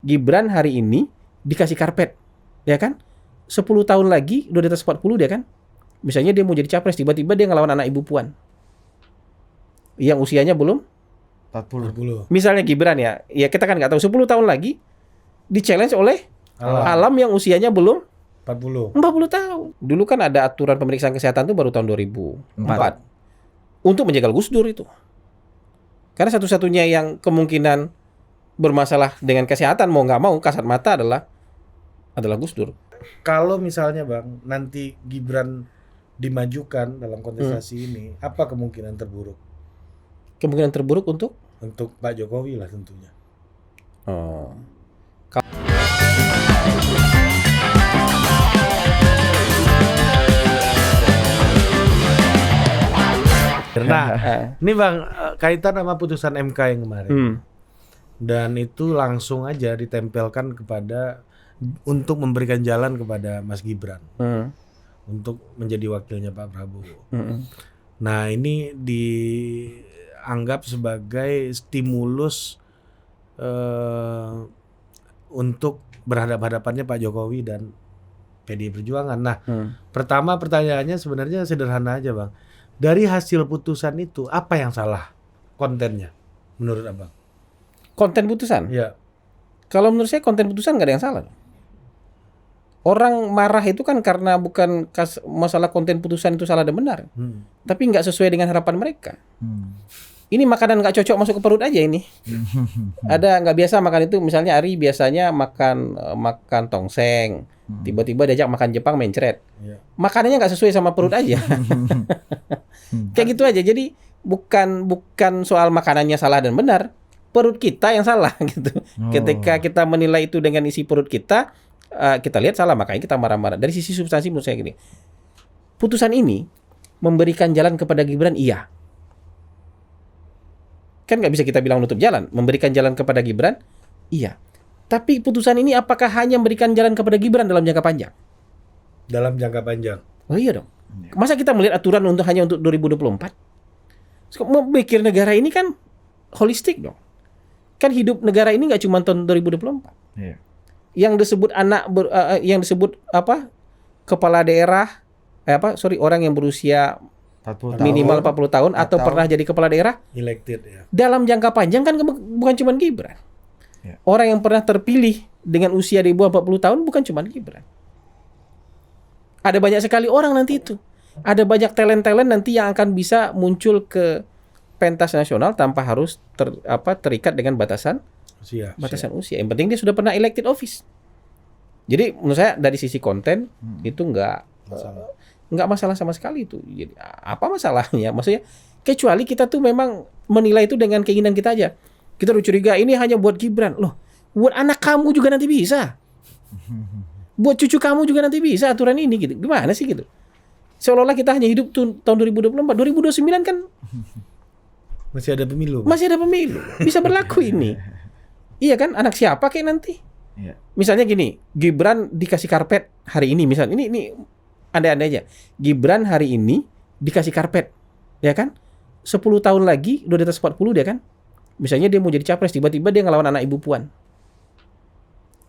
Gibran hari ini dikasih karpet, ya kan? 10 tahun lagi udah di atas 40 dia kan? Misalnya dia mau jadi capres, tiba-tiba dia ngelawan anak Ibu Puan yang usianya belum 40. Misalnya Gibran ya kita kan nggak tahu 10 tahun lagi di-challenge oleh Alam yang usianya belum 40 tahun. Dulu kan ada aturan pemeriksaan kesehatan tuh baru tahun 2004 untuk menjegal Gus Dur itu. Karena satu-satunya yang kemungkinan bermasalah dengan kesehatan mau nggak mau kasat mata adalah Gus Dur. Kalau misalnya Bang, nanti Gibran dimajukan dalam kontestasi ini, apa kemungkinan terburuk? Kemungkinan terburuk untuk Pak Jokowi lah tentunya. Nah, ini Bang, kaitan sama putusan MK yang kemarin. Dan itu langsung aja ditempelkan untuk memberikan jalan kepada Mas Gibran. Untuk menjadi wakilnya Pak Prabowo. Nah, ini dianggap sebagai stimulus untuk berhadapan-hadapannya Pak Jokowi dan PDI Perjuangan. Nah, pertama pertanyaannya sebenarnya sederhana aja Bang. Dari hasil putusan itu, apa yang salah kontennya menurut Abang? konten putusan? Ya. Kalau menurut saya konten putusan nggak ada yang salah. Orang marah itu kan karena bukan masalah konten putusan itu salah dan benar, tapi nggak sesuai dengan harapan mereka. Ini makanan nggak cocok masuk ke perut aja ini. Ada nggak biasa makan itu, misalnya Ari biasanya makan tongseng, tiba-tiba diajak makan Jepang mencret. Makanannya nggak sesuai sama perut aja. Kayak gitu aja. Jadi bukan soal makanannya salah dan benar, perut kita yang salah gitu. Ketika kita menilai itu dengan isi perut kita lihat salah, makanya kita marah-marah. Dari sisi substansi menurut saya gini, putusan ini memberikan jalan kepada Gibran, iya. Kan nggak bisa kita bilang nutup jalan. Memberikan jalan kepada Gibran, iya. Tapi putusan ini apakah hanya memberikan jalan kepada Gibran dalam jangka panjang? Dalam jangka panjang. Oh iya dong. Masa kita melihat aturan hanya untuk 2024? Memikir negara ini kan holistik dong. Kan hidup negara ini nggak cuma tahun 2024. Iya. Yang disebut kepala daerah orang yang berusia 40 minimal 40 tahun atau pernah jadi kepala daerah Elected ya. dalam jangka panjang kan bukan cuma Gibran. Ya. Orang yang pernah terpilih dengan usia di bawah 40 tahun bukan cuma Gibran. Ada banyak sekali orang nanti itu. Ada banyak talent-talent nanti yang akan bisa muncul ke pentas nasional tanpa harus terikat dengan batasan usia. Yang penting dia sudah pernah elected office. Jadi menurut saya dari sisi konten itu nggak masalah sama sekali itu. Jadi apa masalahnya? Maksudnya kecuali kita tuh memang menilai itu dengan keinginan kita aja. Kita udah curiga ini hanya buat Gibran. Loh, buat anak kamu juga nanti bisa. Buat cucu kamu juga nanti bisa aturan ini gitu. Gimana sih gitu? Seolah-olah kita hanya hidup tahun 2024. 2029 kan masih ada pemilu. Masih ada pemilu. Bisa berlaku ini. Iya kan? Anak siapa kayak nanti? Iya. Misalnya gini, Gibran dikasih karpet hari ini, misalnya ini andai-andai aja. Gibran hari ini dikasih karpet, ya kan? 10 tahun lagi udah di atas 40 dia kan? Misalnya dia mau jadi capres, tiba-tiba dia ngelawan anak Ibu Puan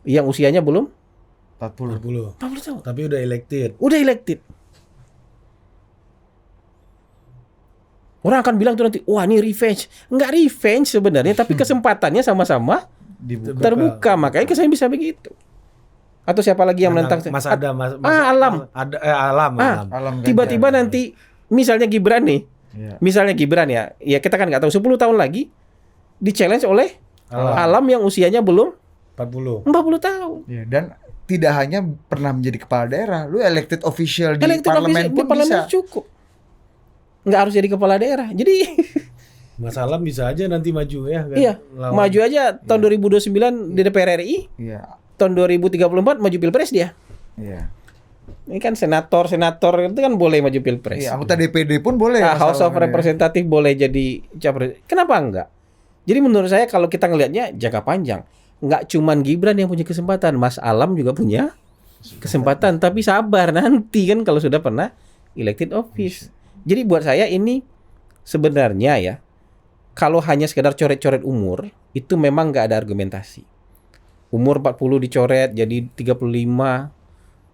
yang usianya belum 40 tahun. Tapi udah elected. Orang akan bilang tuh nanti, wah ini revenge. Enggak revenge sebenarnya, tapi kesempatannya sama-sama terbuka. Makanya kesannya bisa begitu. Atau siapa lagi yang menentang? Alam. Alam. Tiba-tiba nanti misalnya Gibran nih. Iya. Misalnya Gibran ya kita kan nggak tahu 10 tahun lagi di-challenge oleh Alam yang usianya belum 40 tahun. Ya, dan tidak hanya pernah menjadi kepala daerah, lu elected official di parlemen pun bisa. Cukup. Nggak harus jadi kepala daerah. Jadi Mas Alam bisa aja nanti maju ya kan? Iya, maju aja tahun 2029 di DPR RI. Iya. Tahun 2034 maju Pilpres dia. Iya. Ini kan senator itu kan boleh maju Pilpres. Iya, anggota DPD pun boleh. House of Representative boleh jadi capres. Kenapa enggak? Jadi menurut saya kalau kita ngelihatnya jangka panjang, enggak cuman Gibran yang punya kesempatan, Mas Alam juga punya kesempatan. Tapi sabar nanti kan kalau sudah pernah elected office. Jadi buat saya ini sebenarnya ya, kalau hanya sekedar coret-coret umur, itu memang nggak ada argumentasi. Umur 40 dicoret jadi 35.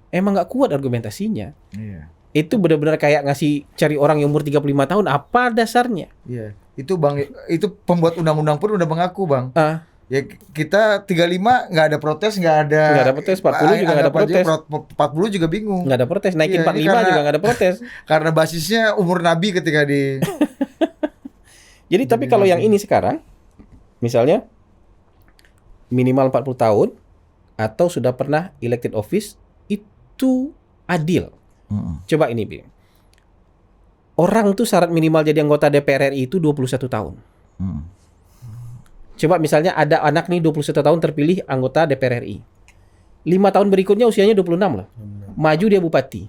Emang nggak kuat argumentasinya. Iya. Itu benar-benar kayak cari orang yang umur 35 tahun, apa dasarnya? Iya. Itu Bang, itu pembuat undang-undang pun udah mengaku, Bang. Ya kita 35 nggak ada protes, nggak ada protes, 40 juga nggak ada protes. 40 juga bingung. Nggak ada protes, naikin Iya, 45 juga nggak ada protes. Karena basisnya umur Nabi ketika di Jadi tapi kalau yang ini sekarang, misalnya minimal 40 tahun atau sudah pernah elected office, itu adil. Coba ini, Bi. Orang tuh syarat minimal jadi anggota DPR RI itu 21 tahun. Coba misalnya ada anak nih 21 tahun terpilih anggota DPR RI. 5 tahun berikutnya usianya 26 lah. Maju dia bupati.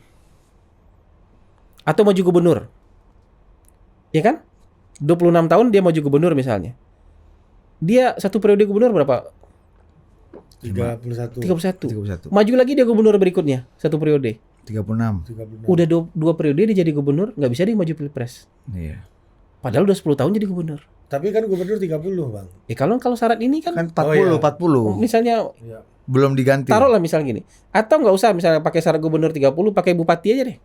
Atau maju gubernur. Ya kan? 26 tahun dia maju gubernur misalnya. Dia satu periode gubernur berapa? 31. 31. Maju lagi dia gubernur berikutnya, satu periode. 36. Udah dua periode dia jadi gubernur, nggak bisa dia maju pilpres. Iya. Padahal udah 10 tahun jadi gubernur. Tapi kan gubernur 30, Bang. Ya kalau syarat ini kan 40, 40. misalnya Iya. Belum diganti. taruhlah misal gini. Atau nggak usah misalnya pakai syarat gubernur 30, pakai bupati aja deh.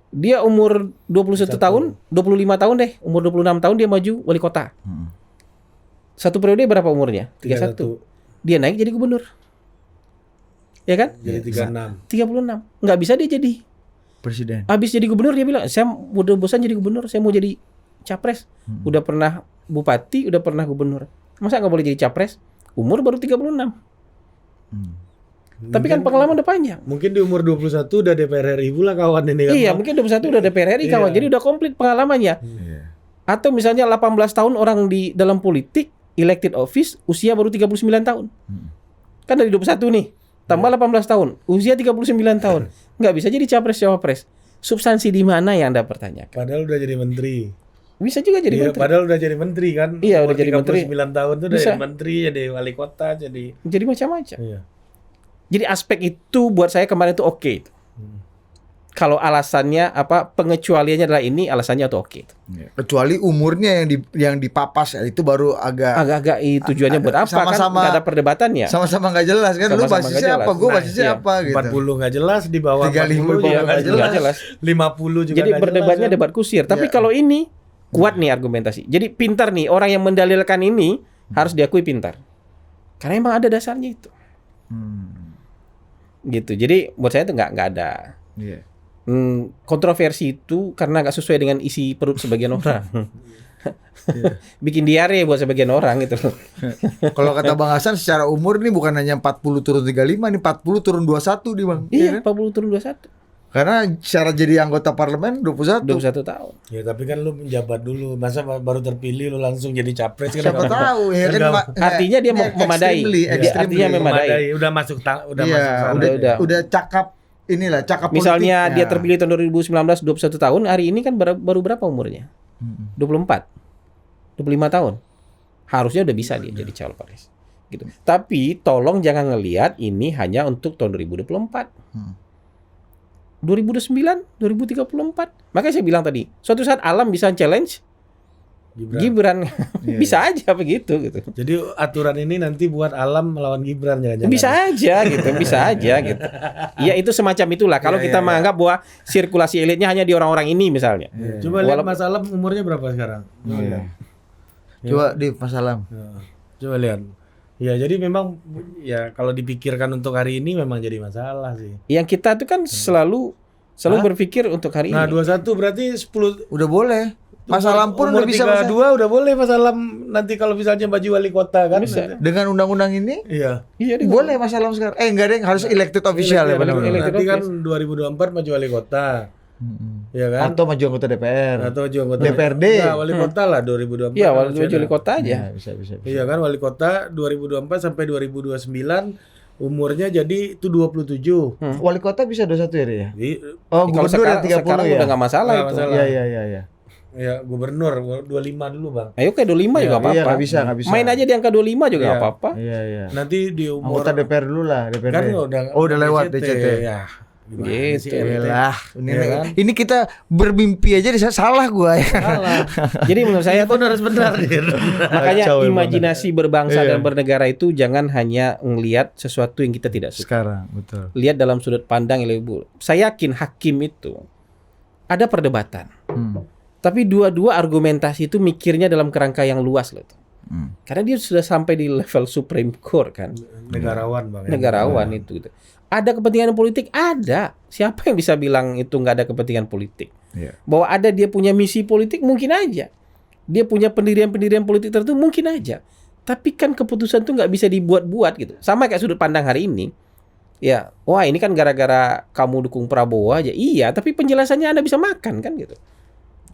Dia umur 21 tahun, 25 tahun deh, umur 26 tahun dia maju wali kota. Satu periode berapa umurnya? 31. Dia naik jadi gubernur. Ya kan? Jadi 36. 36. Nggak bisa dia jadi Presiden. habis jadi gubernur dia bilang, saya udah bosan jadi gubernur, saya mau jadi capres. Udah pernah bupati, udah pernah gubernur. Masa nggak boleh jadi capres? Umur baru 36. Tapi kan pengalaman udah panjang. Mungkin di umur 21 udah DPR RI pula kawan ini kan. Iya, mungkin 21 udah DPR RI kawan. Jadi udah komplit pengalamannya. Iya. Atau misalnya 18 tahun orang di dalam politik, elected office, usia baru 39 tahun. Kan dari 21 nih, tambah 18 tahun, usia 39 tahun. Nggak bisa jadi capres-cawapres. Substansi di mana yang Anda pertanyakan? Padahal udah jadi menteri. Bisa juga jadi Iya, menteri. padahal udah jadi menteri kan. Iya, Umur udah jadi menteri. 39 tahun tuh udah Bisa. jadi menteri, jadi wali kota, jadi Jadi macam-macam. iya. Jadi aspek itu buat saya kemarin itu oke. Kalau alasannya apa, pengecualiannya adalah ini, alasannya tuh oke. Iya. Kecuali umurnya yang dipapas ya, itu baru Agak-agak tujuannya buat apa kan? sama-sama- Nggak ada perdebatannya. sama-sama nggak jelas kan. Lu Sama-sama basisnya nggak apa? jelas. Gue Nah, basisnya iya. apa gitu. 40 nggak jelas, di bawah 35 40 juga nggak nggak jelas. jelas. 50 juga Jadi nggak berdebatnya jelas, kan? debat kusir. Tapi Iya. kalau ini kuat nih argumentasi. Jadi pintar nih orang yang mendalilkan ini harus diakui pintar. Karena emang ada dasarnya itu. Gitu. Jadi buat saya itu nggak ada Iya. kontroversi itu karena nggak sesuai dengan isi perut sebagian orang. Bikin diare buat sebagian orang gitu loh. Kalau kata Bang Hasan secara umur nih bukan hanya 40 turun 35 nih, 40 turun 21 nih Bang. Iya, kan? 40 turun 21. Karena syarat jadi anggota parlemen 21. 21 tahun. Ya tapi kan lu menjabat dulu, masa baru terpilih lu langsung jadi capres kan? Siapa nggak- tahu ya kan. nggak- Artinya dia memadai. Dia artinya memadai. Udah masuk udah Iya, masuk sana. udah cakap inilah cakap Misalnya politiknya. dia terpilih tahun 2019 21 tahun, hari ini kan baru berapa umurnya? 24. 25 tahun. Harusnya udah bisa dia jadi cawapres. Gitu. Tapi tolong jangan ngelihat ini hanya untuk tahun 2024. 2009, 2034. Makanya saya bilang tadi, suatu saat alam bisa challenge Gibran. Bisa aja begitu gitu. Jadi aturan ini nanti buat Alam melawan Gibran jangan-jangan. Bisa aja gitu, bisa aja gitu. Ya itu semacam itulah. Kalau kita menganggap bahwa sirkulasi elitnya hanya di orang-orang ini misalnya. Coba lihat Mas Alam umurnya berapa sekarang? Iya. Coba di Mas Alam. Ya, coba lihat. Ya jadi memang ya kalau dipikirkan untuk hari ini memang jadi masalah sih. Yang kita tuh kan selalu berpikir untuk hari Nah ini. 21 berarti 10 Udah boleh. Mas Alam pun umur udah bisa 32 udah boleh Mas Alam nanti kalau misalnya maju wali kota kan. Bisa. dengan undang-undang ini Iya. Iya, boleh Mas Alam sekarang. Enggak deh, harus elected official ya benar-benar. elected Nanti kan office. 2024 maju wali kota. Ya kan? Atau maju anggota DPR. Atau maju anggota DPRD. Enggak, wali kota lah 2024. Iya, kan wali masih ada. wali kota aja. Ya, bisa. Iya kan wali kota 2024 sampai 2029 umurnya jadi itu 27. Wali kota bisa 21 ya, Ri, ya? Jadi Oh, Kalau gubernur yang 30 sekarang ya. udah nggak masalah Nggak itu. masalah. Iya. ya gubernur 25 dulu, Bang. Ayo kayak 25 juga apa-apa. Iya, nggak bisa. Main aja di angka 25 juga Iya. nggak apa-apa. Iya. Nanti di umur Anggota DPR dulu lah, DPRD. kan udah lewat DCT. Ya. Gitu. Ini kita bermimpi aja salah gua ya. Salah. Jadi menurut saya pun harus benar. Makanya imajinasi berbangsa dan bernegara itu jangan hanya ngelihat sesuatu yang kita tidak suka. Sekarang, betul. Lihat dalam sudut pandang yang lebih buruk. Saya yakin hakim itu ada perdebatan. Tapi dua-dua argumentasi itu mikirnya dalam kerangka yang luas loh. Karena dia sudah sampai di level Supreme Court kan. Negarawan Bang. Negarawan itu gitu. Ada kepentingan politik? Ada. Siapa yang bisa bilang itu nggak ada kepentingan politik? Bahwa ada dia punya misi politik mungkin aja. Dia punya pendirian-pendirian politik tertentu mungkin aja. Tapi kan keputusan itu nggak bisa dibuat-buat gitu. Sama kayak sudut pandang hari ini. Ya, wah ini kan gara-gara kamu dukung Prabowo aja. Iya, tapi penjelasannya Anda bisa makan kan gitu.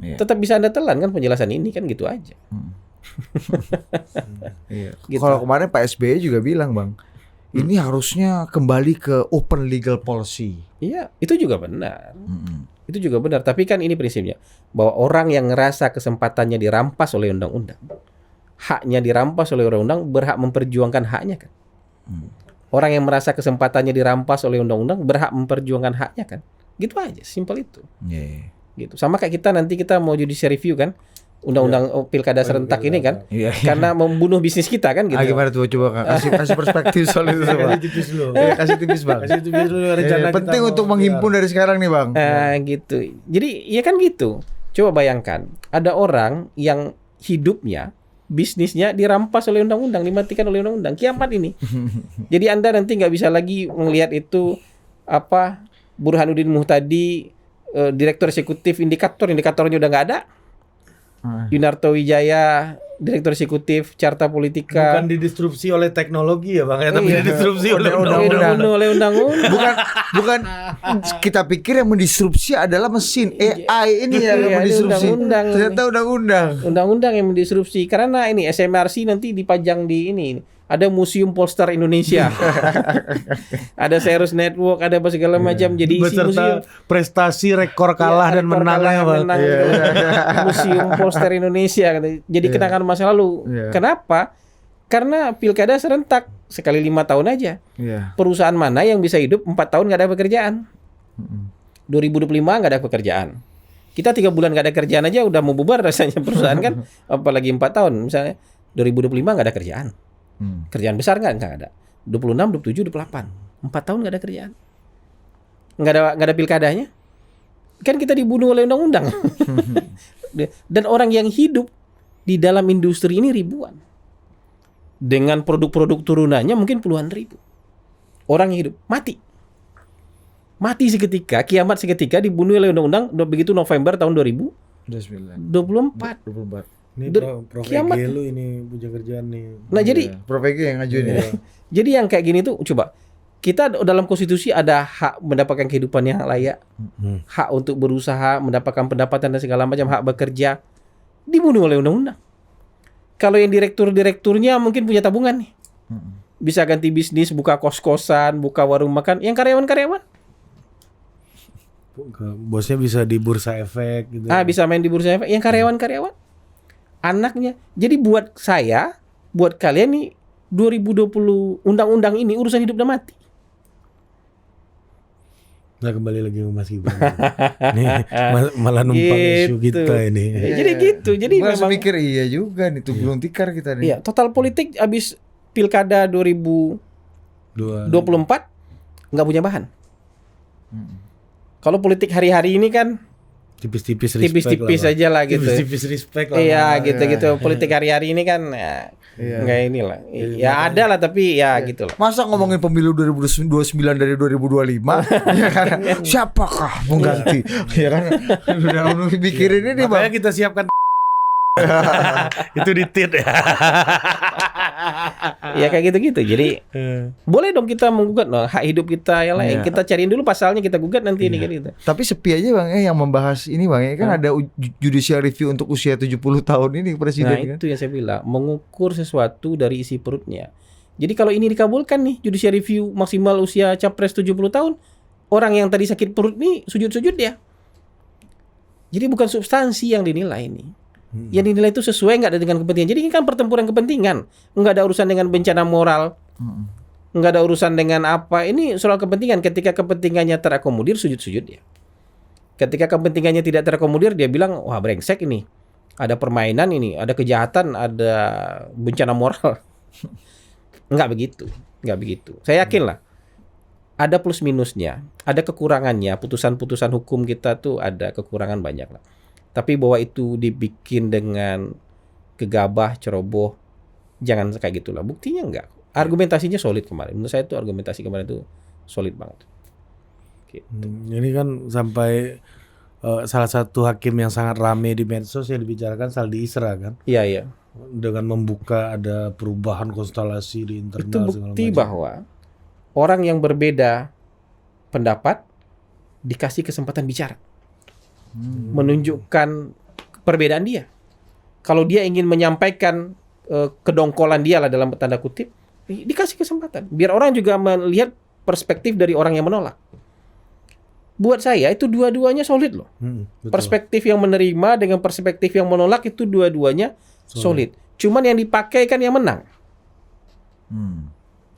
Tetap bisa Anda telan kan penjelasan ini kan gitu aja. Gitu. Kalau kemarin Pak SBY juga bilang Bang, ini harusnya kembali ke open legal policy. Iya, itu juga benar. Itu juga benar. Tapi kan ini prinsipnya bahwa orang yang ngerasa kesempatannya dirampas oleh undang-undang, haknya dirampas oleh undang-undang, berhak memperjuangkan haknya kan. Orang yang merasa kesempatannya dirampas oleh undang-undang berhak memperjuangkan haknya kan. Gitu aja, simpel itu. Gitu. Sama kayak nanti kita mau judicial review kan. Undang-undang pilkada serentak ini kan, karena membunuh bisnis kita kan gitu. Gimana tuh coba kasih perspektif soal itu Bang. Kasih tipis Bang. Rencana penting untuk menghimpun dari sekarang nih Bang. Gitu. Jadi ya kan gitu. Coba bayangkan ada orang yang hidupnya, bisnisnya dirampas oleh undang-undang, dimatikan oleh undang-undang. Kiamat ini. Jadi Anda nanti nggak bisa lagi melihat itu Burhanuddin Muhtadi, direktur eksekutif indikatornya udah nggak ada. Yunarto Wijaya, direktur eksekutif Carta Politika. Bukan didisrupsi oleh teknologi ya Bang, tapi didisrupsi oleh undang-undang. Bukan kita pikir yang mendisrupsi adalah mesin AI ini yang mendisrupsi. Ternyata undang-undang yang mendisrupsi. Karena ini SMRC nanti dipajang di ini. Ada Museum Polster Indonesia. Ada Ceres Network, ada apa segala macam. Jadi isi museum prestasi, rekor kalah dan menangnya Bang. Museum Polster Indonesia. Jadi kenangan masa lalu. Kenapa? Karena pilkada serentak sekali 5 tahun aja. Perusahaan mana yang bisa hidup 4 tahun nggak ada pekerjaan? 2025 nggak ada pekerjaan. Kita 3 bulan nggak ada kerjaan aja udah mau bubar rasanya perusahaan kan. Apalagi 4 tahun misalnya. 2025 nggak ada kerjaan. Kerjaan besar nggak ada. 26, 27, 28. 4 tahun nggak ada kerjaan. Nggak ada pilkadanya. Kan kita dibunuh oleh undang-undang. Dan orang yang hidup di dalam industri ini ribuan. Dengan produk-produk turunannya mungkin puluhan ribu. Orang yang hidup mati seketika, kiamat seketika, dibunuh oleh undang-undang begitu November tahun 2024. Ini Prof. Kiamat. Ege lu ini punya kerjaan nih. Nah jadi Prof. Ege yang ngajuin ya. Jadi yang kayak gini tuh coba kita dalam konstitusi ada hak mendapatkan kehidupan yang layak, hak untuk berusaha, mendapatkan pendapatan dan segala macam, hak bekerja, dibunuh oleh undang-undang. Kalau yang direkturnya mungkin punya tabungan nih, bisa ganti bisnis, buka kos-kosan, buka warung makan. Yang karyawan-karyawan, bosnya bisa di bursa efek gitu. bisa main di bursa efek. Yang karyawan-karyawan, anaknya. Jadi buat saya, buat kalian nih 2020 undang-undang ini urusan hidup dan mati. Nah kembali lagi ke Mas Gibran. Nih malah numpang isu kita ini. Jadi gitu. Jadi memang mikir iya juga nih tuh belum tikar kita nih. Iya, total politik abis pilkada 2024 nggak punya bahan. Kalau politik hari-hari ini kan tipis-tipis aja lah gitu. Tipis-tipis respect lah. Iya, gitu-gitu. Politik hari-hari ini kan enggak inilah. Ya ada lah tapi ya gitu lah. Masa ngomongin pemilu 2029 dari 2025? Ya kan? Siapakah mengganti? Ya kan? Udah mikirin ini, Bang. Makanya kita siapkan itu di tit ya. Ya kayak gitu-gitu. Jadi boleh dong kita menggugat hak hidup kita yang lain. Kita cariin dulu pasalnya, kita gugat nanti ini gitu. Tapi sepi aja Bang yang membahas ini Bang. Kan ada judicial review untuk usia 70 tahun ini presiden kan. Nah, itu yang saya bilang, mengukur sesuatu dari isi perutnya. Jadi kalau ini dikabulkan nih, judicial review maksimal usia capres 70 tahun, orang yang tadi sakit perut nih sujud-sujud ya. Jadi bukan substansi yang dinilai nih. Yang dinilai itu sesuai nggak dengan kepentingan. Jadi ini kan pertempuran kepentingan, nggak ada urusan dengan bencana moral. nggak ada urusan dengan apa. Ini soal kepentingan. Ketika kepentingannya terakomodir, sujud-sujud dia. Ketika kepentingannya tidak terakomodir, dia bilang, wah brengsek ini. Ada permainan ini, ada kejahatan, ada bencana moral. Nggak begitu. Saya yakin lah. Ada plus minusnya, ada kekurangannya. Putusan-putusan hukum kita tuh ada kekurangan banyak lah. Tapi bahwa itu dibikin dengan gegabah, ceroboh, jangan kayak gitulah. Buktinya enggak. Argumentasinya solid kemarin. Menurut saya itu argumentasi kemarin itu solid banget. Gitu. Ini kan sampai salah satu hakim yang sangat rame di medsos yang dibicarakan Saldi Isra kan. Iya. Dengan membuka ada perubahan konstelasi di internal. Itu bukti bahwa orang yang berbeda pendapat dikasih kesempatan bicara. Menunjukkan perbedaan dia. Kalau dia ingin menyampaikan kedongkolan dia lah dalam tanda kutip, dikasih kesempatan. Biar orang juga melihat perspektif dari orang yang menolak. Buat saya itu dua-duanya solid loh. Perspektif yang menerima dengan perspektif yang menolak itu dua-duanya solid. Cuman yang dipakai kan yang menang.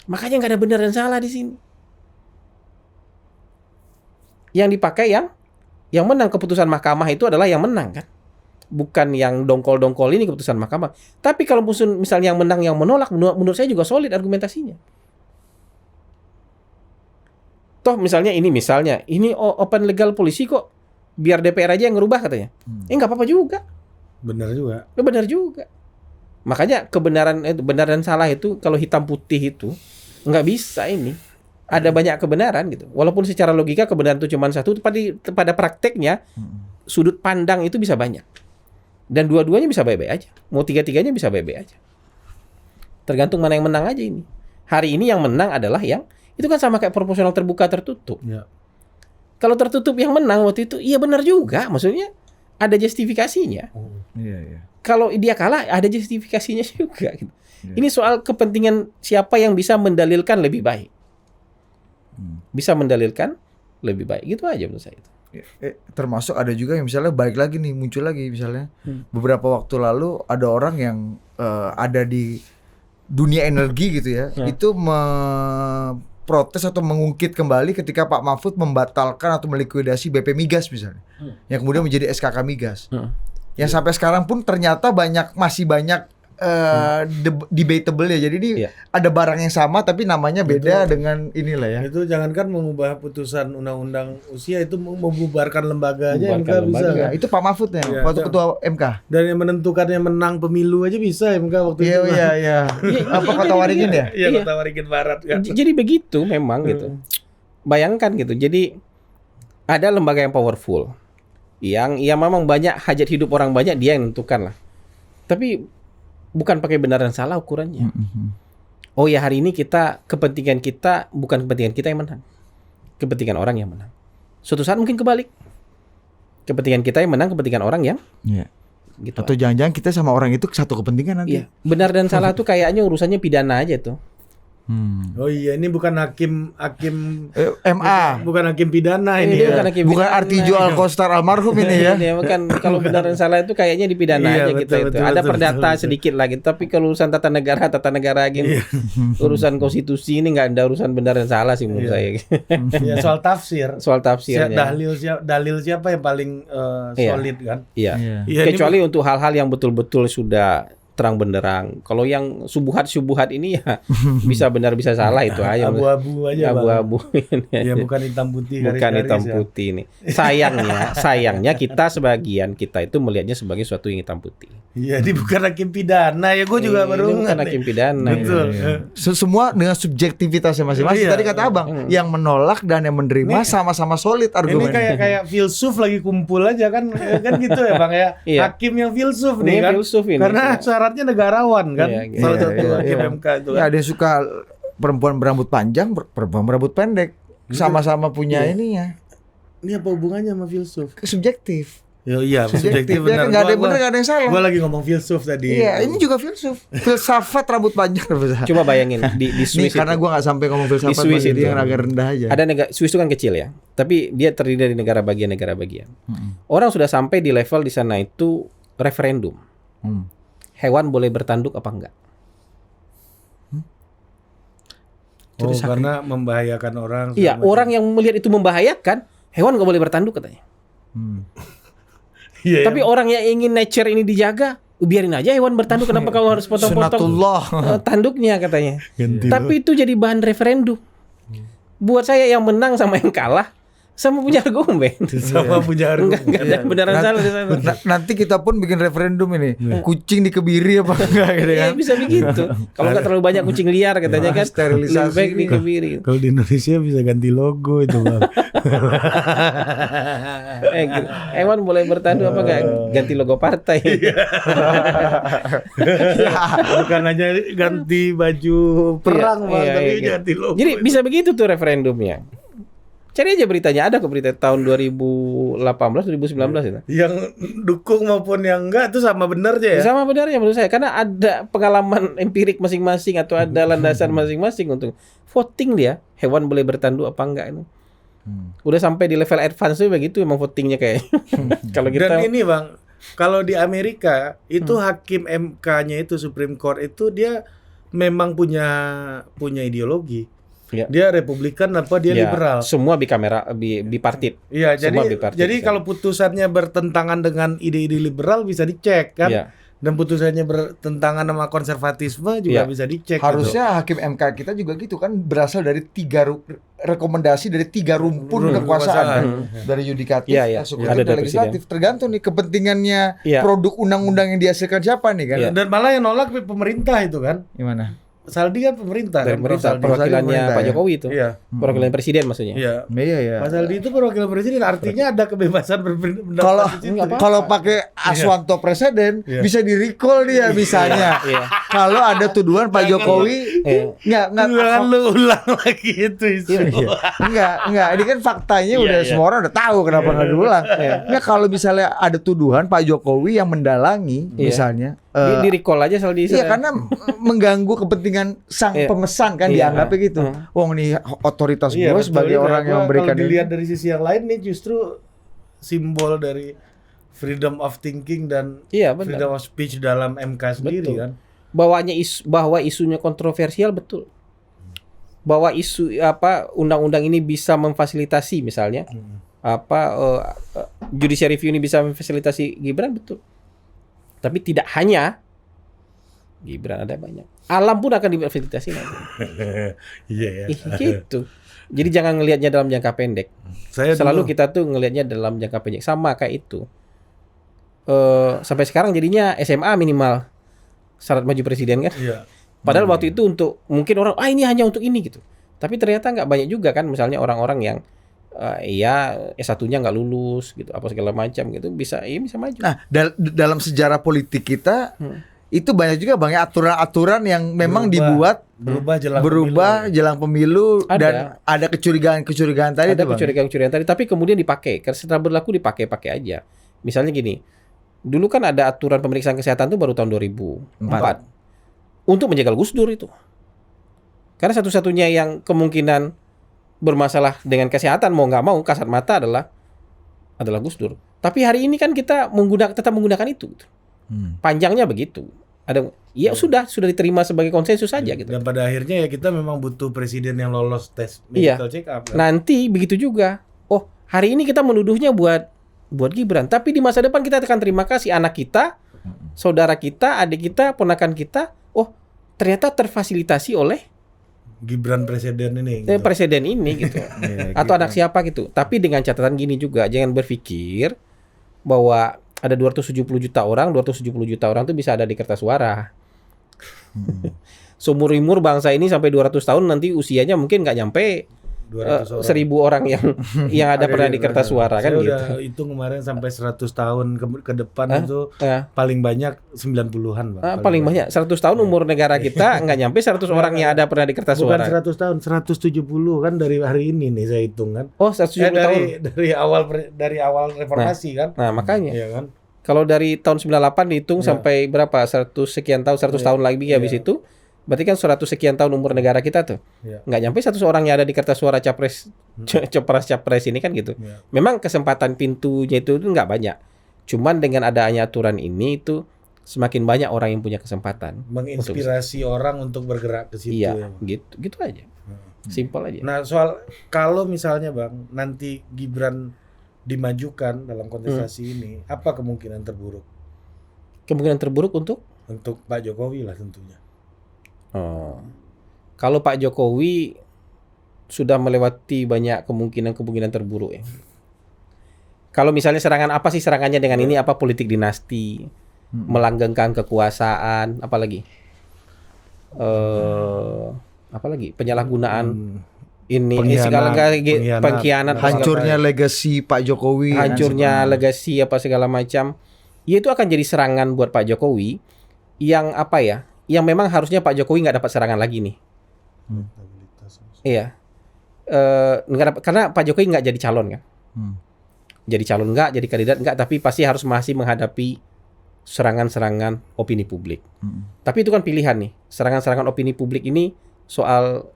Makanya nggak ada benar dan salah di sini. Yang dipakai yang menang. Keputusan mahkamah itu adalah yang menang kan. Bukan yang dongkol-dongkol ini keputusan mahkamah. Tapi kalau misalnya yang menang yang menolak, menurut saya juga solid argumentasinya. Toh misalnya ini open legal polisi kok, biar DPR aja yang ngerubah katanya. Nggak apa-apa juga. Benar juga. Makanya benar dan salah itu kalau hitam putih itu nggak bisa ini. Ada banyak kebenaran gitu. Walaupun secara logika kebenaran itu cuma satu, tapi pada prakteknya sudut pandang itu bisa banyak. Dan dua-duanya bisa baik-baik aja. Mau tiga-tiganya bisa baik-baik aja. Tergantung mana yang menang aja ini. Hari ini yang menang adalah yang itu kan sama kayak proporsional terbuka tertutup. Ya. Kalau tertutup yang menang waktu itu, iya benar juga. Maksudnya ada justifikasinya. Iya. Kalau dia kalah, ada justifikasinya juga. Gitu. Ini soal kepentingan siapa yang bisa mendalilkan lebih baik. Bisa mendalilkan lebih baik. Gitu aja menurut saya itu. Termasuk ada juga yang misalnya muncul lagi misalnya beberapa waktu lalu ada orang yang ada di dunia energi gitu ya. Itu protes atau mengungkit kembali ketika Pak Mahfud membatalkan atau melikuidasi BP Migas misalnya, yang kemudian menjadi SKK Migas, yang sampai sekarang pun ternyata masih banyak debatable ya. Jadi ini ada barang yang sama tapi namanya beda dengan inilah ya. Itu jangankan mengubah putusan undang-undang usia, itu membubarkan lembaga aja MK bisa. Ya, itu Pak Mahfud ya, waktu ketua MK. Dan yang menentukannya menang pemilu aja bisa MK waktu itu. Iya. Apa Kota Waringin ya? Iya, Kota Waringin Barat kan. Jadi begitu memang gitu. Bayangkan gitu. Jadi ada lembaga yang powerful. Yang memang banyak hajat hidup orang banyak, dia yang menentukan lah. Tapi bukan pakai benar dan salah ukurannya. Oh ya, hari ini kepentingan kita bukan kepentingan kita yang menang. Kepentingan orang yang menang. Suatu saat mungkin kebalik. Kepentingan kita yang menang, kepentingan orang yang gitu. Atau jangan-jangan kita sama orang itu satu kepentingan nanti. Iya. Benar dan salah tuh kayaknya urusannya pidana aja tuh. Oh iya, ini bukan hakim MA. Bukan hakim pidana ini. Bukan Artijo Alkostar almarhum ini ya. Bukan, kalau benar dan salah itu kayaknya dipidana aja gitu. Ada perdata sedikit lagi. Tapi kalau urusan tata negara gini, urusan konstitusi ini nggak ada urusan benar dan salah sih menurut saya. Ya, soal tafsir. Soal tafsirnya. Dalil siapa yang paling solid kan? Iya. Kecuali untuk hal-hal yang betul-betul sudah terang benderang. Kalau yang subuhat ini ya bisa benar bisa salah itu aja. Abu-abu aja. Abu-abu. Ya bukan hitam putih. Bukan hitam putih ini. Sayangnya kita itu melihatnya sebagai suatu yang hitam putih. Iya, ini bukan hakim pidana ya. Gue juga baru bukan hakim pidana. Betul. Semua dengan subjektivitasnya masing-masing. Tadi kata Abang, yang menolak dan yang menerima sama-sama solid argumennya. Ini kayak filsuf lagi kumpul aja kan gitu ya Bang ya. Hakim yang filsuf nih kan. Karena syaratnya negarawan kan. Salah satu hakim MK itu. Ya, ada yang suka perempuan berambut panjang, perempuan berambut pendek. Sama-sama punya ininya. Ini apa hubungannya sama filsuf? Subjektif. Iya, subjektif benar. Enggak ada yang benar, enggak ada yang salah. Gua lagi ngomong filsuf tadi. Iya, ini juga filsuf. Filsafat rambut panjang. Coba bayangin di Swiss. Karena gua enggak sampai ngomong filsafat, jadi yang agak rendah aja. Ada Swiss itu kan kecil ya, tapi dia terdiri dari negara bagian. Orang sudah sampai di level di sana itu referendum. Hewan boleh bertanduk apa enggak? Oh, karena membahayakan orang. Iya, orang yang melihat itu membahayakan, hewan nggak boleh bertanduk katanya. Iya, Tapi orang yang ingin nature ini dijaga, biarin aja hewan bertanduk. Kenapa kau harus potong-potong Sunatullah. tanduknya katanya. Ganti Tapi itu jadi bahan referendum. Buat saya yang menang sama yang kalah sama punya argumen. sama punya argumen. Enggak ada benaran salah di sana. Nanti kita pun bikin referendum ini. Kucing dikebiri apa enggak gitu Iya, kan? bisa begitu. Kalau nggak terlalu banyak kucing liar katanya kan. Sterilisasi Lebih baik nih. dikebiri. Kalau di Indonesia bisa ganti logo itu, Bang. Hewan boleh bertanduk apa enggak? Ganti logo partai. Bukan hanya ganti baju perang, Bang, Iya, tapi iya, ganti logo. Jadi bisa begitu tuh referendumnya. Cari aja beritanya, ada kok berita tahun 2018 2019 itu. Yang dukung maupun yang enggak itu sama benarnya ya. Sama benarnya menurut saya, karena ada pengalaman empirik masing-masing atau ada landasan masing-masing untuk voting dia, hewan boleh bertanduk apa enggak itu. Udah sampai di level advance tuh begitu emang votingnya kayak. Kalau kita Dan ini, Bang, kalau di Amerika itu hakim MK-nya itu Supreme Court itu dia memang punya ideologi. Ya. Dia Republikan apa dia Ya, liberal? semua bipartit. Iya, Semua jadi bipartit bisa. kalau putusannya bertentangan dengan ide-ide liberal bisa dicek kan? Iya. Dan putusannya bertentangan sama konservatisme juga Iya. bisa dicek. Harusnya hakim MK kita juga gitu kan, berasal dari rekomendasi dari 3 rumpun kekuasaan kan? Dari yudikatif, Iya, iya. eksekutif, Ada dan dari legislatif. Tergantung nih kepentingannya Iya. produk undang-undang yang dihasilkan siapa nih kan? Iya. Dan malah yang nolak pemerintah itu kan? Gimana? Saldi kan pemerintah. Dari kan? pemerintah, Prof. Saldi. perwakilannya pemerintah, Pak ya. Jokowi itu. Iya. Perwakilan presiden maksudnya. Iya. Iya ya. Pak Saldi itu perwakilan presiden, artinya ada kebebasan berpendapat Kalau di situ. Nggak apa-apa. kalau pakai Aswanto presiden Iya. bisa di recall dia misalnya. Iya. Kalau ada tuduhan Pak Jokowi Iya. nggak Lu ulang lagi itu isu. enggak ini kan faktanya udah semua orang udah tahu kenapa nggak diulang. Nggak, kalau misalnya ada tuduhan Pak Jokowi yang mendalangi Iya. misalnya Di recall aja soal di iya karena mengganggu kepentingan sang Iya. pemesan kan Iya. dianggapnya gitu. Wong nih otoritas Iya, gue sebagai betul. orang yang Kalau memberikan dilihat ini. dari sisi yang lain nih justru simbol dari freedom of thinking dan Iya, benar. freedom of speech dalam MK sendiri Betul. kan. Bahwa isunya kontroversial betul. Bahwa isu undang-undang ini bisa memfasilitasi misalnya judicial review ini bisa memfasilitasi Gibran betul. Tapi tidak hanya Gibran, ada banyak. Alam pun akan difasilitasi nanti. Iya ya. Gitu. Jadi jangan ngelihatnya dalam jangka pendek. Saya Selalu dulu- kita tuh ngelihatnya dalam jangka pendek, sama kayak itu. Sampai sekarang jadinya SMA minimal syarat maju presiden kan. Iya. Padahal waktu itu untuk mungkin orang ini hanya untuk ini gitu. Tapi ternyata nggak banyak juga kan, misalnya orang-orang yang S1-nya nggak lulus gitu, apa segala macam gitu, bisa maju. Nah, dalam sejarah politik kita itu banyak juga banyak aturan-aturan yang memang dibuat berubah jelang pemilu. berubah dan ada kecurigaan-kecurigaan tadi Ada tuh, Bang. kecurigaan-kecurigaan tadi, tapi kemudian dipakai. Karena setelah berlaku dipakai aja. Misalnya gini, dulu kan ada aturan pemeriksaan kesehatan tuh baru tahun 2004 untuk menjegal Gus Dur itu. Karena satu-satunya yang kemungkinan bermasalah dengan kesehatan mau nggak mau kasat mata adalah Gus Dur. Tapi hari ini kan kita tetap menggunakan itu. Gitu. Panjangnya begitu. Sudah diterima sebagai konsensus saja gitu. Dan pada akhirnya ya kita memang butuh presiden yang lolos tes Iya. medical check up. Kan? Nanti begitu juga. Oh, hari ini kita menuduhnya buat Gibran, tapi di masa depan kita akan terima kasih anak kita, saudara kita, adik kita, ponakan kita. Oh, ternyata terfasilitasi oleh Gibran presiden ini. Gitu. presiden ini gitu. Atau anak siapa gitu. Tapi dengan catatan gini juga, jangan berpikir bahwa ada 270 juta orang itu bisa ada di kertas suara. Seumur-umur bangsa ini sampai 200 tahun nanti usianya mungkin nggak nyampe 200 1.000 orang yang ada pernah di kertas suara kan Saya gitu. udah hitung kemarin sampai 100 tahun ke depan itu paling banyak 90-an, Bang. Paling banyak 100 tahun umur negara kita nggak nyampe 100 orang yang ada pernah di kertas Bukan suara. 100 tahun, 170 kan dari hari ini nih saya hitung kan. Oh, 170 tahun. Dari awal reformasi kan. Nah, makanya. Iya kan? Kalau dari tahun 98 dihitung sampai berapa? 100 sekian tahun, 100 tahun lagi habis itu. Berarti kan 100 sekian tahun umur negara kita tuh. Nggak nyampe 100 orang yang ada di kertas suara capres ini kan gitu. Memang kesempatan pintunya itu nggak banyak. Cuman dengan adanya aturan ini itu semakin banyak orang yang punya kesempatan. Menginspirasi orang untuk bergerak ke situ. Iya, Ya. gitu aja. Simpel aja. Nah, soal kalau misalnya Bang nanti Gibran dimajukan dalam kontestasi ini, apa kemungkinan terburuk Kemungkinan terburuk untuk Pak Jokowi lah tentunya. Kalau Pak Jokowi sudah melewati banyak kemungkinan terburuk ya. Kalau misalnya serangan apa sih serangannya dengan ini, apa politik dinasti, melanggengkan kekuasaan, apalagi penyalahgunaan ini segala pengkhianat, hancurnya legasi Pak Jokowi, hancurnya legasi apa segala macam. Ya itu akan jadi serangan buat Pak Jokowi yang apa ya? Yang memang harusnya Pak Jokowi nggak dapat serangan lagi nih. Iya. Nggak dapat, karena Pak Jokowi nggak jadi calon kan. Jadi calon nggak, jadi kandidat nggak, tapi pasti harus masih menghadapi serangan-serangan opini publik. Tapi itu kan pilihan nih. Serangan-serangan opini publik ini soal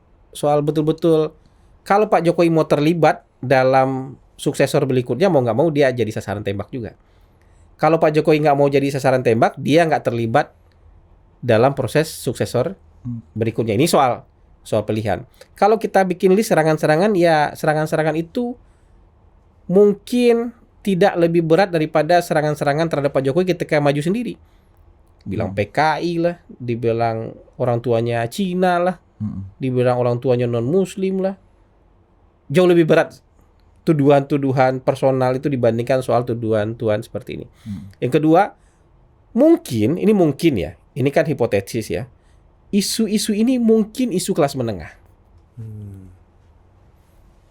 betul-betul kalau Pak Jokowi mau terlibat dalam suksesor berikutnya, mau nggak mau dia jadi sasaran tembak juga. Kalau Pak Jokowi nggak mau jadi sasaran tembak, dia nggak terlibat dalam proses suksesor berikutnya. Ini soal pilihan. Kalau kita bikin list serangan-serangan, ya serangan-serangan itu mungkin tidak lebih berat daripada serangan-serangan terhadap Pak Jokowi ketika maju sendiri. Bilang PKI lah, dibilang orang tuanya Cina lah, dibilang orang tuanya non-Muslim lah. Jauh lebih berat tuduhan-tuduhan personal itu dibandingkan soal tuduhan-tuduhan seperti ini. Yang kedua, mungkin ya, ini kan hipotesis ya, isu-isu ini mungkin isu kelas menengah.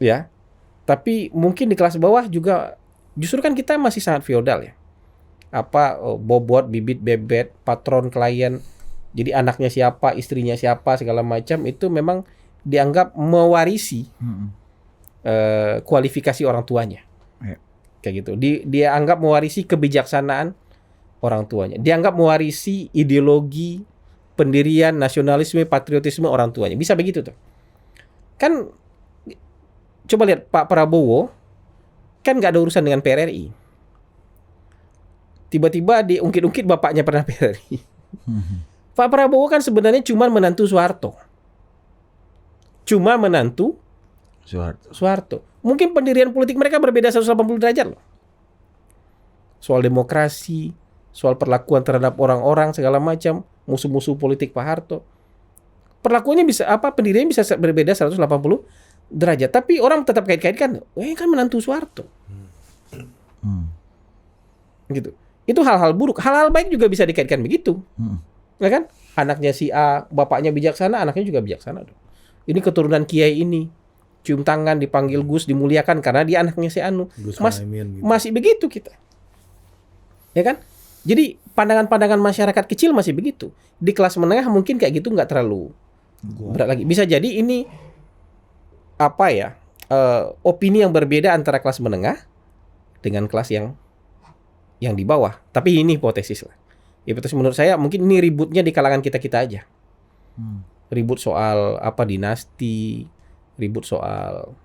Ya, tapi mungkin di kelas bawah juga, justru kan kita masih sangat feodal ya. Bobot, bibit, bebet, patron, klien, jadi anaknya siapa, istrinya siapa, segala macam, itu memang dianggap mewarisi kualifikasi orang tuanya. Kayak gitu. Dia anggap mewarisi kebijaksanaan orang tuanya. Dianggap mewarisi ideologi, pendirian, nasionalisme, patriotisme orang tuanya. Bisa begitu tuh. Kan coba lihat Pak Prabowo kan nggak ada urusan dengan PRRI. Tiba-tiba diungkit-ungkit bapaknya pernah PRRI. Pak Prabowo kan sebenarnya cuma menantu Soeharto. Soeharto. Mungkin pendirian politik mereka berbeda 180 derajat loh. Soal demokrasi, soal perlakuan terhadap orang-orang segala macam, musuh-musuh politik Pak Harto. Perlakuannya pendiriannya bisa berbeda 180 derajat, tapi orang tetap kait-kaitkan, kan menantu Soeharto. Gitu. Itu hal-hal buruk. Hal-hal baik juga bisa dikaitkan begitu. Ya kan? Anaknya si A, bapaknya bijaksana, anaknya juga bijaksana dong. Ini keturunan kiai ini. Cium tangan, dipanggil Gus, dimuliakan karena dia anaknya si Anu. Masih begitu kita. Ya kan? Jadi pandangan-pandangan masyarakat kecil masih begitu. Di kelas menengah mungkin kayak gitu nggak terlalu berat lagi. Bisa jadi ini opini yang berbeda antara kelas menengah dengan kelas yang di bawah. Tapi ini hipotesis lah. Hipotesis menurut saya mungkin ini ributnya di kalangan kita aja. Ribut soal dinasti, ribut soal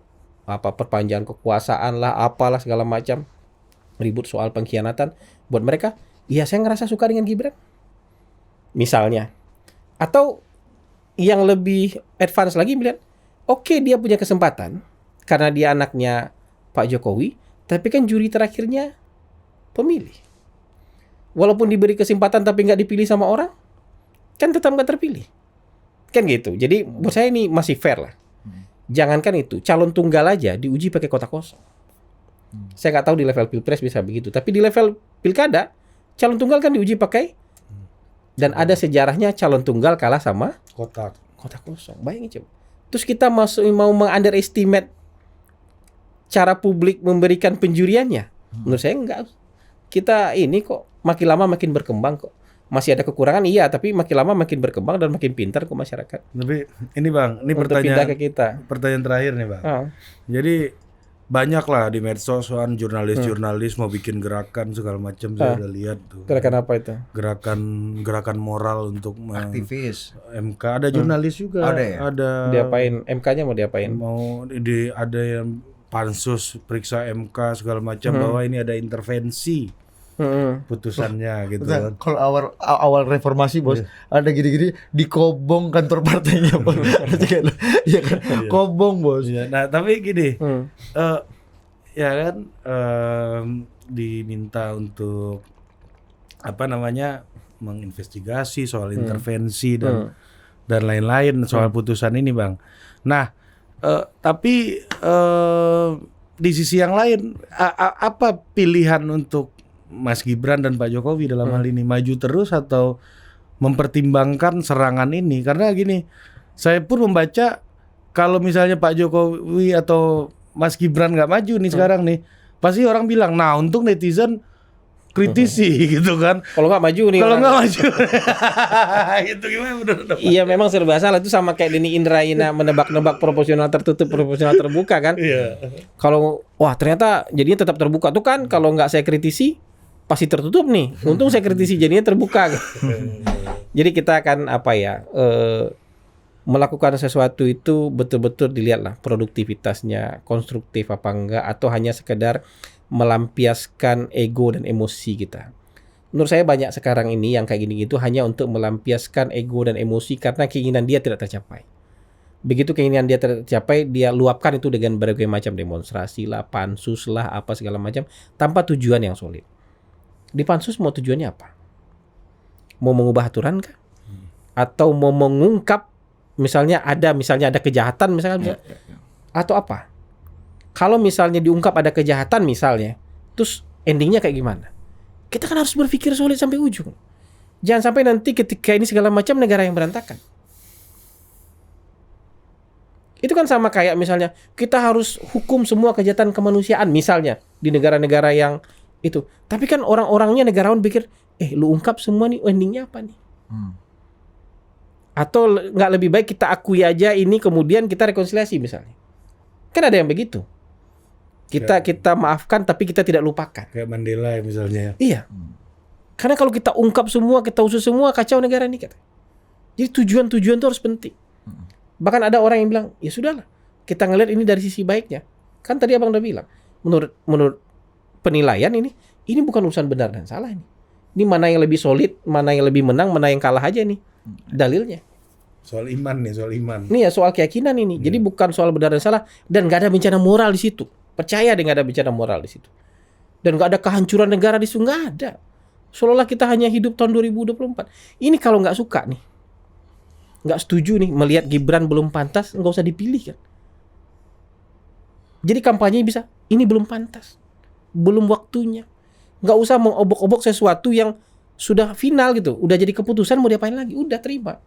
perpanjangan kekuasaan lah, apalah segala macam. Ribut soal pengkhianatan. Buat mereka, iya saya ngerasa suka dengan Gibran. Misalnya. Atau yang lebih advance lagi melihat, oke, dia punya kesempatan karena dia anaknya Pak Jokowi, tapi kan juri terakhirnya pemilih. Walaupun diberi kesempatan tapi nggak dipilih sama orang, kan tetap nggak terpilih. Kan gitu. Jadi buat saya ini masih fair lah. Jangankan itu, calon tunggal aja diuji pakai kotak kosong. Saya nggak tahu di level pilpres bisa begitu, tapi di level pilkada calon tunggal kan diuji pakai, dan ada sejarahnya calon tunggal kalah sama kotak kosong. Bayangin coba. Terus kita mau meng-underestimate cara publik memberikan penjuriannya? Menurut saya enggak. Kita ini kok makin lama makin berkembang kok. Masih ada kekurangan iya, tapi makin lama makin berkembang dan makin pintar kok masyarakat. Tapi ini Bang, ini pertanyaan terakhir nih Bang. Jadi banyak lah di medsos soal jurnalis mau bikin gerakan segala macam, saya udah lihat tuh. Gerakan apa itu? Gerakan moral untuk aktivis MK. Ada jurnalis juga. Ada. Diapain? MK-nya mau diapain? Ada yang pansus periksa MK segala macam bahwa ini ada intervensi putusannya gitu Bentar, kan. kalau awal reformasi bos ada gini-gini dikobong kantor partainya bos. Iya kan, kobong bos. Iya, nah tapi gini, ya kan diminta untuk apa namanya menginvestigasi soal intervensi dan lain-lain soal putusan ini Bang. Nah tapi di sisi yang lain apa pilihan untuk Mas Gibran dan Pak Jokowi dalam hal ini, maju terus atau mempertimbangkan serangan ini? Karena gini, saya pun membaca kalau misalnya Pak Jokowi atau Mas Gibran nggak maju nih sekarang nih, pasti orang bilang, nah untuk netizen kritisi gitu kan. Kalau nggak maju nih. Kalau nggak maju, itu gimana benar? Iya memang serba salah, itu sama kayak Denny Indrayana menebak-nebak proporsional tertutup, proporsional terbuka kan. Iya. Kalau wah ternyata jadinya tetap terbuka tuh kan, kalau nggak saya kritisi pasti tertutup nih. Untung saya kritisi jadinya terbuka. Jadi kita akan melakukan sesuatu itu betul-betul dilihatlah produktivitasnya, konstruktif apa enggak, atau hanya sekedar melampiaskan ego dan emosi kita. Menurut saya banyak sekarang ini yang kayak gini gitu hanya untuk melampiaskan ego dan emosi karena keinginan dia tidak tercapai. Begitu keinginan dia tercapai, dia luapkan itu dengan berbagai macam demonstrasi lah, pansus lah, apa segala macam, tanpa tujuan yang solid. Di pansus mau tujuannya apa? Mau mengubah aturan kah? Atau mau mengungkap misalnya ada kejahatan misalnya, atau apa? Kalau misalnya diungkap ada kejahatan misalnya, terus endingnya kayak gimana? Kita kan harus berpikir solid sampai ujung. Jangan sampai nanti ketika ini segala macam negara yang berantakan. Itu kan sama kayak misalnya kita harus hukum semua kejahatan kemanusiaan misalnya di negara-negara yang itu. Tapi kan orang-orangnya negarawan pikir, lu ungkap semua nih, endingnya apa nih? Atau nggak lebih baik kita akui aja ini kemudian kita rekonsiliasi misalnya. Kan ada yang begitu. Kita maafkan tapi kita tidak lupakan. Kayak Mandela misalnya. Iya. Karena kalau kita ungkap semua, kita usut semua, kacau negara ini kata. Jadi tujuan-tujuan itu harus penting. Bahkan ada orang yang bilang, ya sudahlah, kita ngelihat ini dari sisi baiknya. Kan tadi Abang udah bilang, menurut penilaian ini bukan urusan benar dan salah ini. Ini mana yang lebih solid, mana yang lebih menang, mana yang kalah aja nih dalilnya. Soal iman nih, soal iman. Ini ya soal keyakinan ini. Jadi bukan soal benar dan salah dan nggak ada bencana moral di situ. Percaya deh nggak ada bencana moral di situ. Dan nggak ada kehancuran negara di situ, nggak ada. Seolah-olah kita hanya hidup tahun 2024. Ini kalau nggak suka nih, nggak setuju nih melihat Gibran belum pantas, nggak usah dipilih kan. Jadi kampanye bisa, ini belum pantas, belum waktunya. Nggak usah mengobok-obok sesuatu yang sudah final gitu, udah jadi keputusan mau diapain lagi, udah terima.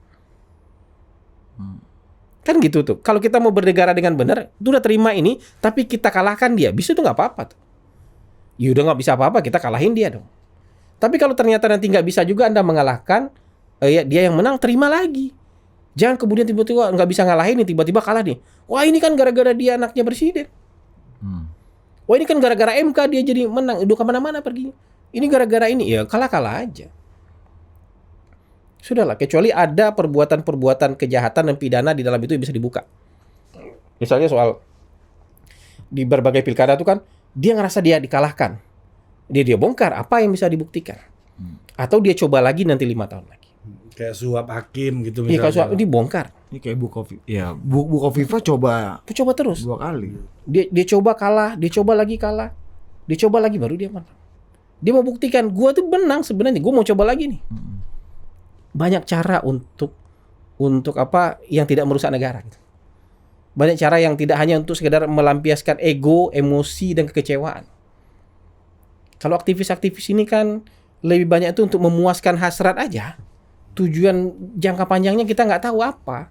Kan gitu tuh. Kalau kita mau bernegara dengan benar, itu udah terima ini, tapi kita kalahkan dia, bisa tuh nggak apa-apa tuh. Ya udah nggak bisa apa-apa, kita kalahin dia dong. Tapi kalau ternyata nanti nggak bisa juga Anda mengalahkan, dia yang menang, terima lagi. Jangan kemudian tiba-tiba nggak bisa ngalahin nih, tiba-tiba kalah nih. Wah ini kan gara-gara dia anaknya presiden. Wah ini kan gara-gara MK dia jadi menang, udah kemana-mana pergi. Ini gara-gara ini, ya kalah-kalah aja. Sudahlah, kecuali ada perbuatan-perbuatan kejahatan dan pidana di dalam itu bisa dibuka. Misalnya soal di berbagai pilkada itu kan dia ngerasa dia dikalahkan. Dia bongkar apa yang bisa dibuktikan. Atau dia coba lagi nanti 5 tahun lagi. Kayak suap hakim gitu misalnya. Iya, kayak suap dibongkar. Ini kayak Bu Kofifa coba terus 2 kali. Dia coba kalah, dia coba lagi kalah. Dia coba lagi baru dia menang. Dia mau buktikan gua tuh menang sebenarnya, gua mau coba lagi nih. Banyak cara untuk apa yang tidak merusak negara gitu. Banyak cara yang tidak hanya untuk sekedar melampiaskan ego, emosi dan kekecewaan. Kalau aktivis-aktivis ini kan lebih banyak itu untuk memuaskan hasrat aja. Tujuan jangka panjangnya kita nggak tahu apa.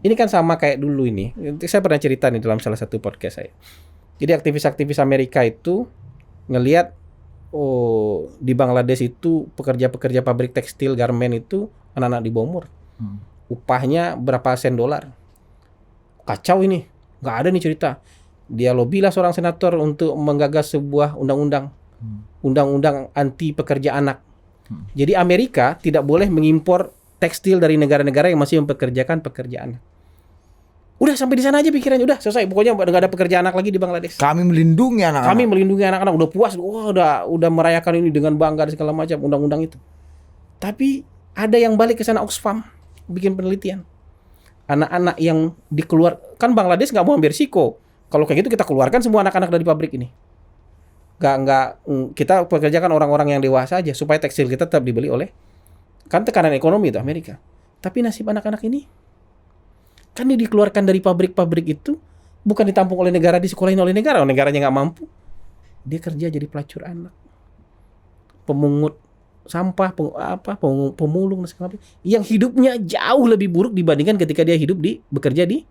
Ini kan sama kayak dulu ini. Saya pernah cerita nih dalam salah satu podcast saya. Jadi aktivis-aktivis Amerika itu ngelihat di Bangladesh itu pekerja-pekerja pabrik tekstil garment itu anak-anak di bawah umur. Upahnya berapa sen dolar. Kacau ini. Nggak ada nih cerita. Dia lobbylah seorang senator untuk menggagas sebuah undang-undang. Undang-undang anti pekerja anak. Jadi Amerika tidak boleh mengimpor tekstil dari negara-negara yang masih mempekerjakan pekerja anak. Udah sampai di sana aja pikirannya, udah selesai. Pokoknya nggak ada pekerjaan anak lagi di Bangladesh. Kami melindungi anak-anak. Kami melindungi anak-anak, udah puas, wah udah merayakan ini dengan bangga dan segala macam undang-undang itu. Tapi ada yang balik ke sana, Oxfam bikin penelitian. Anak-anak yang kan Bangladesh nggak mau ambil risiko. Kalau kayak gitu kita keluarkan semua anak-anak dari pabrik ini. Nggak kita pekerjakan orang-orang yang dewasa aja supaya tekstil kita tetap dibeli oleh kan tekanan ekonomi itu Amerika. Tapi nasib anak-anak ini kan dia dikeluarkan dari pabrik-pabrik itu bukan ditampung oleh negara, disekolahin oleh negara, negaranya nggak mampu. Dia kerja jadi pelacur anak, pemungut sampah, pemulung dan segala macam. Yang hidupnya jauh lebih buruk dibandingkan ketika dia bekerja di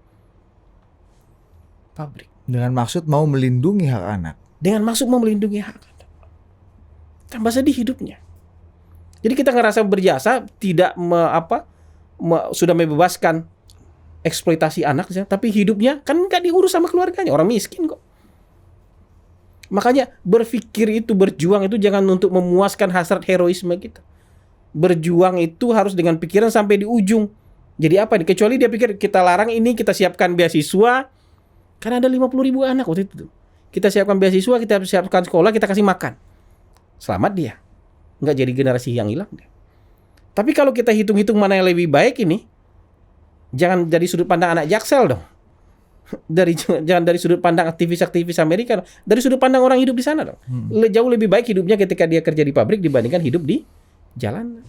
pabrik. Dengan maksud mau melindungi hak anak. Dengan maksud mau melindungi hak anak. Tambah sedih hidupnya. Jadi kita ngerasa berjasa, tidak sudah membebaskan eksploitasi anak, tapi hidupnya kan nggak diurus sama keluarganya, orang miskin kok. Makanya berpikir itu, berjuang itu jangan untuk memuaskan hasrat heroisme kita. Berjuang itu harus dengan pikiran sampai di ujung. Jadi apa? Kecuali dia pikir kita larang ini, kita siapkan beasiswa, kan ada 50.000 anak waktu itu. Kita siapkan beasiswa, kita siapkan sekolah, kita kasih makan. Selamat dia, nggak jadi generasi yang hilang dia. Tapi kalau kita hitung-hitung mana yang lebih baik ini, jangan dari sudut pandang anak Jaksel dong. Jangan dari sudut pandang aktivis-aktivis Amerika, dari sudut pandang orang hidup di sana dong. Jauh lebih baik hidupnya ketika dia kerja di pabrik dibandingkan hidup di jalanan.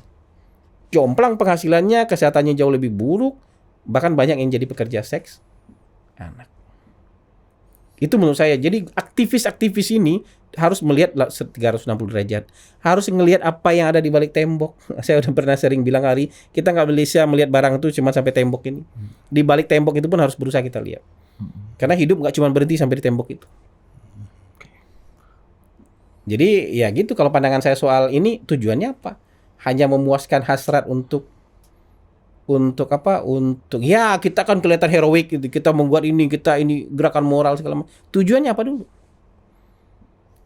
Jomplang penghasilannya, kesehatannya jauh lebih buruk, bahkan banyak yang jadi pekerja seks anak. Itu menurut saya. Jadi aktivis-aktivis ini harus melihat 360 derajat. Harus ngelihat apa yang ada di balik tembok. Saya udah pernah sering bilang kita nggak bisa melihat barang itu cuma sampai tembok ini. Di balik tembok itu pun harus berusaha kita lihat. Karena hidup nggak cuma berhenti sampai di tembok itu. Jadi ya gitu, kalau pandangan saya soal ini, tujuannya apa? Hanya memuaskan hasrat untuk ya kita kan kelihatan heroik gitu. Kita membuat ini gerakan moral segala macam. Tujuannya apa dulu?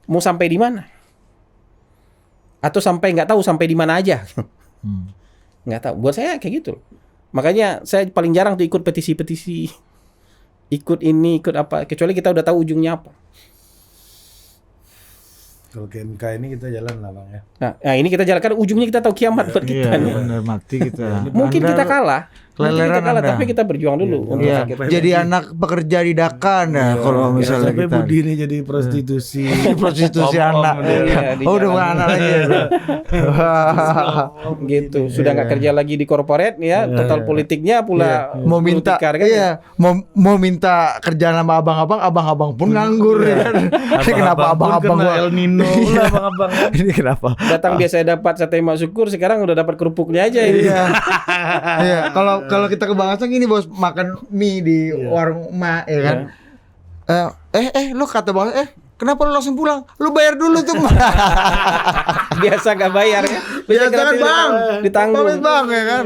Mau sampai di mana? Atau nggak tahu sampai di mana aja? Nggak tahu. Buat saya kayak gitu. Makanya saya paling jarang tuh ikut petisi-petisi, ikut apa. Kecuali kita udah tahu ujungnya apa. Kalau ke MK ini kita jalan lah Bang ya. Nah ini kita jalankan, ujungnya kita tahu kiamat buat kita. Iya, benar mati kita. Mungkin kita kalah. Keleleran Anda. Tapi kita berjuang dulu. Iya, jadi anak pekerja di Dakan ya kalau misalnya sampai kita. Budi ini jadi prostitusi. Prostitusi anak. Oh, udah bukan anak lagi ya. Gitu. Sudah nggak kerja lagi di korporat ya, total politiknya pula Mau minta mau minta kerjaan sama abang-abang pun nganggur ya kan. Kenapa abang-abang El Nino lah abang-abang. Ini kenapa? Datang biasa dapat sate mak syukur, sekarang udah dapat kerupuknya aja ini. Iya, kalau kita ke Bangasang gini bos, makan mie di warung emak ya kan. Lu kata bang, kenapa lu langsung pulang? Lu bayar dulu tuh. Biasa nggak bayar ya. Biasa kan bang, ditanggung. pamit bang ya kan.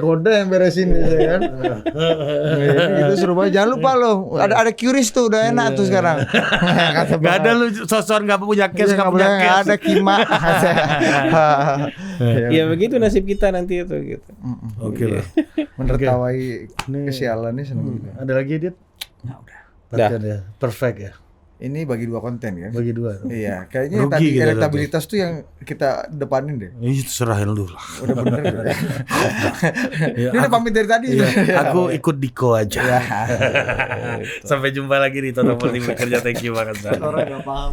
Kode yang beresin ya kan. Itu seru banget. Jangan lupa lo, ada QRIS tuh, udah enak tuh sekarang. Gak ada lu sosor nggak punya cash, nggak punya cash. Ada kima. Ya begitu nasib kita nanti itu gitu. Oke lah. Menertawai kesialan nih seneng juga. Ada lagi Dit? Nah, udah. Ya. Perfect ya. Ini bagi 2 konten kan? Bagi 2. Iya, kayaknya Rugi tadi kita elektabilitas tuh yang kita depanin deh. Ini serahin lu lah. Udah bener udah. Ya, Ini udah pamit dari tadi. Iya, aku ikut Diko aja. Ya. Sampai jumpa lagi di Total Politik Bekerja. Thank you banget. Orang gak paham.